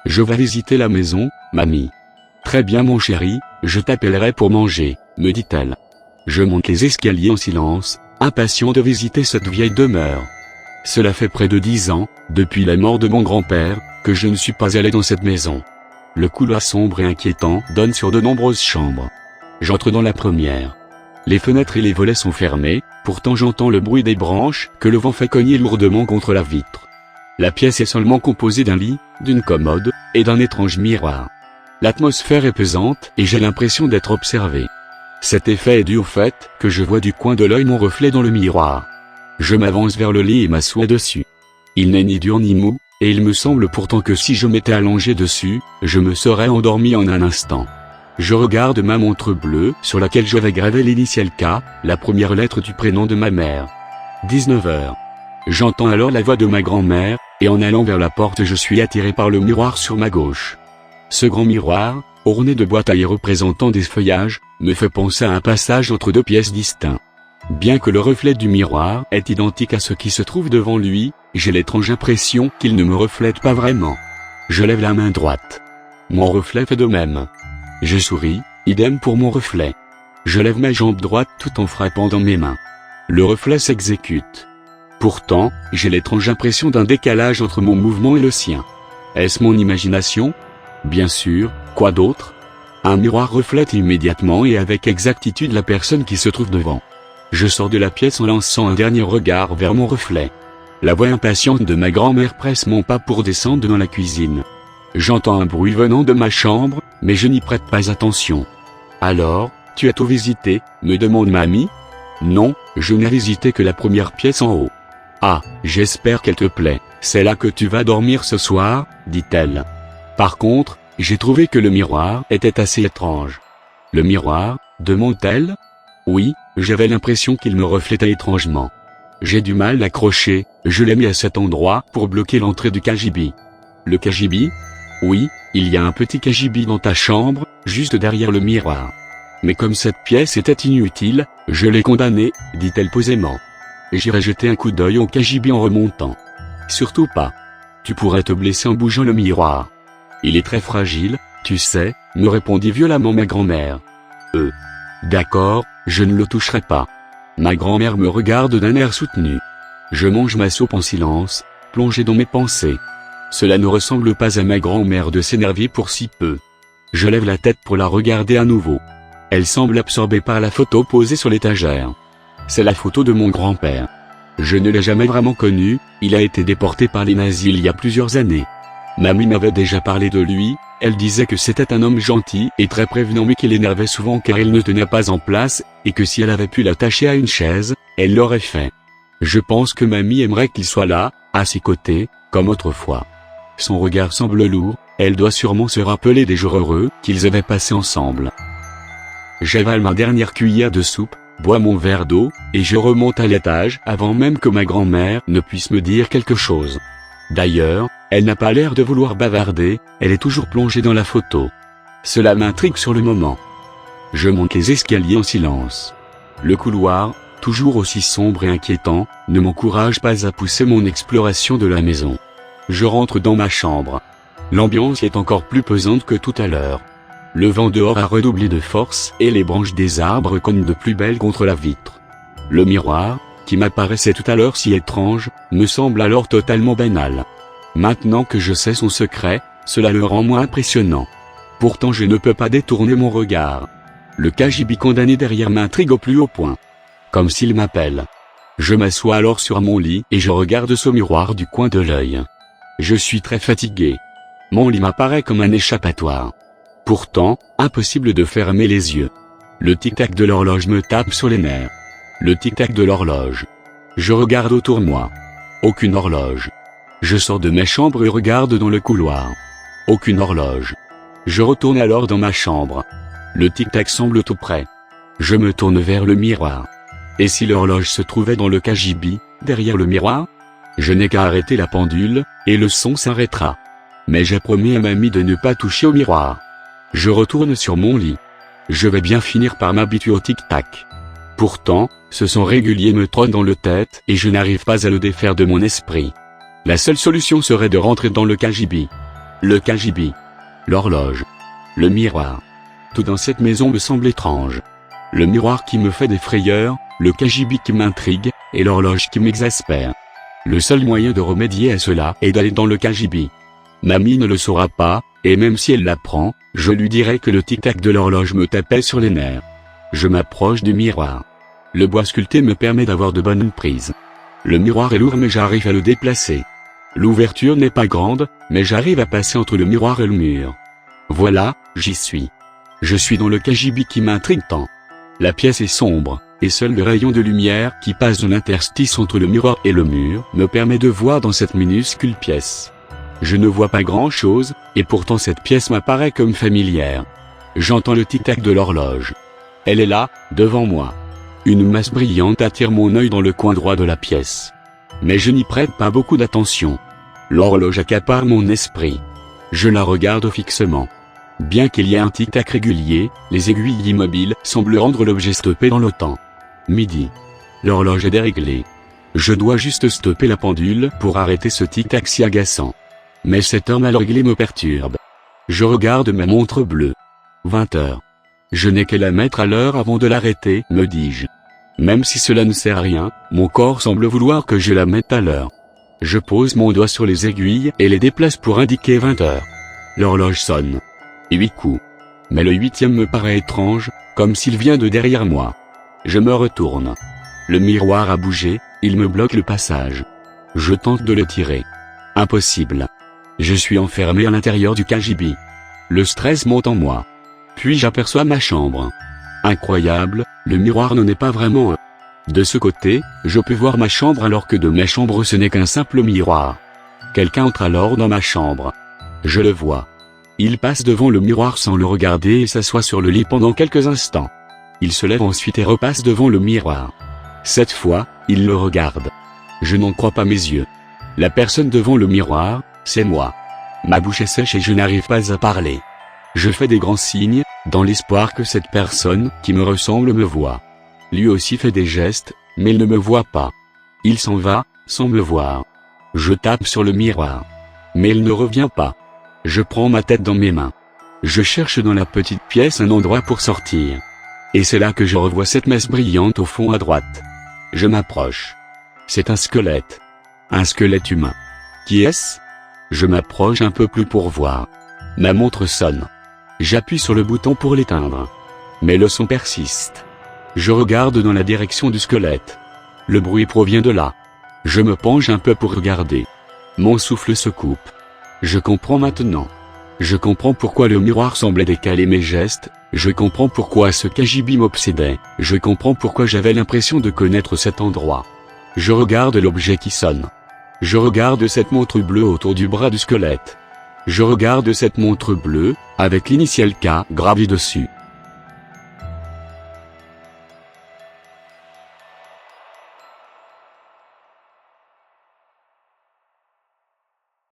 Je vais visiter la maison, mamie. Très bien mon chéri, je t'appellerai pour manger, me dit-elle. Je monte les escaliers en silence, impatient de visiter cette vieille demeure. Cela fait près de 10 ans, depuis la mort de mon grand-père, que je ne suis pas allé dans cette maison. Le couloir sombre et inquiétant donne sur de nombreuses chambres. J'entre dans la première. Les fenêtres et les volets sont fermés, pourtant j'entends le bruit des branches que le vent fait cogner lourdement contre la vitre. La pièce est seulement composée d'un lit, d'une commode, et d'un étrange miroir. L'atmosphère est pesante et j'ai l'impression d'être observé. Cet effet est dû au fait que je vois du coin de l'œil mon reflet dans le miroir. Je m'avance vers le lit et m'assois dessus. Il n'est ni dur ni mou, et il me semble pourtant que si je m'étais allongé dessus, je me serais endormi en un instant. Je regarde ma montre bleue sur laquelle j'avais gravé l'initiale K, la première lettre du prénom de ma mère. 19 heures. J'entends alors la voix de ma grand-mère, et en allant vers la porte je suis attiré par le miroir sur ma gauche. Ce grand miroir, orné de boîtes représentant des feuillages, me fait penser à un passage entre deux pièces distinctes. Bien que le reflet du miroir est identique à ce qui se trouve devant lui, j'ai l'étrange impression qu'il ne me reflète pas vraiment. Je lève la main droite. Mon reflet fait de même. Je souris, idem pour mon reflet. Je lève ma jambe droite tout en frappant dans mes mains. Le reflet s'exécute. Pourtant, j'ai l'étrange impression d'un décalage entre mon mouvement et le sien. Est-ce mon imagination? Bien sûr, quoi d'autre? Un miroir reflète immédiatement et avec exactitude la personne qui se trouve devant. Je sors de la pièce en lançant un dernier regard vers mon reflet. La voix impatiente de ma grand-mère presse mon pas pour descendre dans la cuisine. J'entends un bruit venant de ma chambre, mais je n'y prête pas attention. Alors, tu as tout visité, me demande mamie? Non, je n'ai visité que la première pièce en haut. Ah, j'espère qu'elle te plaît, c'est là que tu vas dormir ce soir, dit-elle. Par contre, j'ai trouvé que le miroir était assez étrange. Le miroir, demande-t-elle? Oui, j'avais l'impression qu'il me reflétait étrangement. J'ai du mal à l'accrocher, je l'ai mis à cet endroit pour bloquer l'entrée du cagibi. Le cagibi? Oui, il y a un petit cagibi dans ta chambre, juste derrière le miroir. Mais comme cette pièce était inutile, je l'ai condamnée, dit-elle posément. J'irai jeter un coup d'œil au cagibi en remontant. Surtout pas. Tu pourrais te blesser en bougeant le miroir. Il est très fragile, tu sais, me répondit violemment ma grand-mère. D'accord, je ne le toucherai pas. Ma grand-mère me regarde d'un air soutenu. Je mange ma soupe en silence, plongé dans mes pensées. Cela ne ressemble pas à ma grand-mère de s'énerver pour si peu. Je lève la tête pour la regarder à nouveau. Elle semble absorbée par la photo posée sur l'étagère. C'est la photo de mon grand-père. Je ne l'ai jamais vraiment connu, il a été déporté par les nazis il y a plusieurs années. Mamie m'avait déjà parlé de lui, elle disait que c'était un homme gentil et très prévenant mais qu'il énervait souvent car il ne tenait pas en place, et que si elle avait pu l'attacher à une chaise, elle l'aurait fait. Je pense que mamie aimerait qu'il soit là, à ses côtés, comme autrefois. Son regard semble lourd, elle doit sûrement se rappeler des jours heureux qu'ils avaient passés ensemble. J'avale ma dernière cuillère de soupe, bois mon verre d'eau, et je remonte à l'étage avant même que ma grand-mère ne puisse me dire quelque chose. D'ailleurs, elle n'a pas l'air de vouloir bavarder, elle est toujours plongée dans la photo. Cela m'intrigue sur le moment. Je monte les escaliers en silence. Le couloir, toujours aussi sombre et inquiétant, ne m'encourage pas à pousser mon exploration de la maison. Je rentre dans ma chambre. L'ambiance est encore plus pesante que tout à l'heure. Le vent dehors a redoublé de force et les branches des arbres cognent de plus belle contre la vitre. Le miroir, qui m'apparaissait tout à l'heure si étrange, me semble alors totalement banal. Maintenant que je sais son secret, cela le rend moins impressionnant. Pourtant je ne peux pas détourner mon regard. Le cagibi condamné derrière m'intrigue au plus haut point. Comme s'il m'appelle. Je m'assois alors sur mon lit et je regarde ce miroir du coin de l'œil. Je suis très fatigué. Mon lit m'apparaît comme un échappatoire. Pourtant, impossible de fermer les yeux. Le tic-tac de l'horloge me tape sur les nerfs. Le tic-tac de l'horloge. Je regarde autour de moi. Aucune horloge. Je sors de ma chambre et regarde dans le couloir. Aucune horloge. Je retourne alors dans ma chambre. Le tic-tac semble tout près. Je me tourne vers le miroir. Et si l'horloge se trouvait dans le cagibi, derrière le miroir? Je n'ai qu'à arrêter la pendule, et le son s'arrêtera. Mais j'ai promis à mamie de ne pas toucher au miroir. Je retourne sur mon lit. Je vais bien finir par m'habituer au tic-tac. Pourtant, ce son régulier me trotte dans la tête et je n'arrive pas à le défaire de mon esprit. La seule solution serait de rentrer dans le cagibi. le KGB, l'horloge, le miroir. Tout dans cette maison me semble étrange. Le miroir qui me fait des frayeurs, le KGB qui m'intrigue, et l'horloge qui m'exaspère. Le seul moyen de remédier à cela est d'aller dans le KGB. Mamie ne le saura pas, et même si elle l'apprend, je lui dirai que le tic-tac de l'horloge me tapait sur les nerfs. Je m'approche du miroir. Le bois sculpté me permet d'avoir de bonnes prises. Le miroir est lourd mais j'arrive à le déplacer. L'ouverture n'est pas grande, mais j'arrive à passer entre le miroir et le mur. Voilà, j'y suis. Je suis dans le KGB qui m'intrigue tant. La pièce est sombre, et seul le rayon de lumière qui passe de l'interstice entre le miroir et le mur me permet de voir dans cette minuscule pièce. Je ne vois pas grand-chose, et pourtant cette pièce m'apparaît comme familière. J'entends le tic-tac de l'horloge. Elle est là, devant moi. Une masse brillante attire mon œil dans le coin droit de la pièce. Mais je n'y prête pas beaucoup d'attention. L'horloge accapare mon esprit. Je la regarde fixement. Bien qu'il y ait un tic-tac régulier, les aiguilles immobiles semblent rendre l'objet stoppé dans le temps. Midi. L'horloge est déréglée. Je dois juste stopper la pendule pour arrêter ce tic-tac si agaçant. Mais cette heure mal réglée me perturbe. Je regarde ma montre bleue. 20 heures. Je n'ai qu'à la mettre à l'heure avant de l'arrêter, me dis-je. Même si cela ne sert à rien, mon corps semble vouloir que je la mette à l'heure. Je pose mon doigt sur les aiguilles et les déplace pour indiquer 20 heures. L'horloge sonne. 8 coups. Mais le 8e me paraît étrange, comme s'il vient de derrière moi. Je me retourne. Le miroir a bougé, il me bloque le passage. Je tente de le tirer. Impossible. Je suis enfermé à l'intérieur du KGB. Le stress monte en moi. Puis j'aperçois ma chambre. Incroyable, le miroir n'en est pas vraiment un. De ce côté, je peux voir ma chambre alors que de ma chambre ce n'est qu'un simple miroir. Quelqu'un entre alors dans ma chambre. Je le vois. Il passe devant le miroir sans le regarder et s'assoit sur le lit pendant quelques instants. Il se lève ensuite et repasse devant le miroir. Cette fois, il le regarde. Je n'en crois pas mes yeux. La personne devant le miroir, c'est moi. Ma bouche est sèche et je n'arrive pas à parler. Je fais des grands signes, dans l'espoir que cette personne qui me ressemble me voie. Lui aussi fait des gestes, mais il ne me voit pas. Il s'en va, sans me voir. Je tape sur le miroir. Mais il ne revient pas. Je prends ma tête dans mes mains. Je cherche dans la petite pièce un endroit pour sortir. Et c'est là que je revois cette masse brillante au fond à droite. Je m'approche. C'est un squelette. Un squelette humain. Qui est-ce? Je m'approche un peu plus pour voir. Ma montre sonne. J'appuie sur le bouton pour l'éteindre. Mais le son persiste. Je regarde dans la direction du squelette. Le bruit provient de là. Je me penche un peu pour regarder. Mon souffle se coupe. Je comprends maintenant. Je comprends pourquoi le miroir semblait décaler mes gestes, je comprends pourquoi ce KGB m'obsédait, je comprends pourquoi j'avais l'impression de connaître cet endroit. Je regarde l'objet qui sonne. Je regarde cette montre bleue autour du bras du squelette. Je regarde cette montre bleue, avec l'initiale K gravée dessus.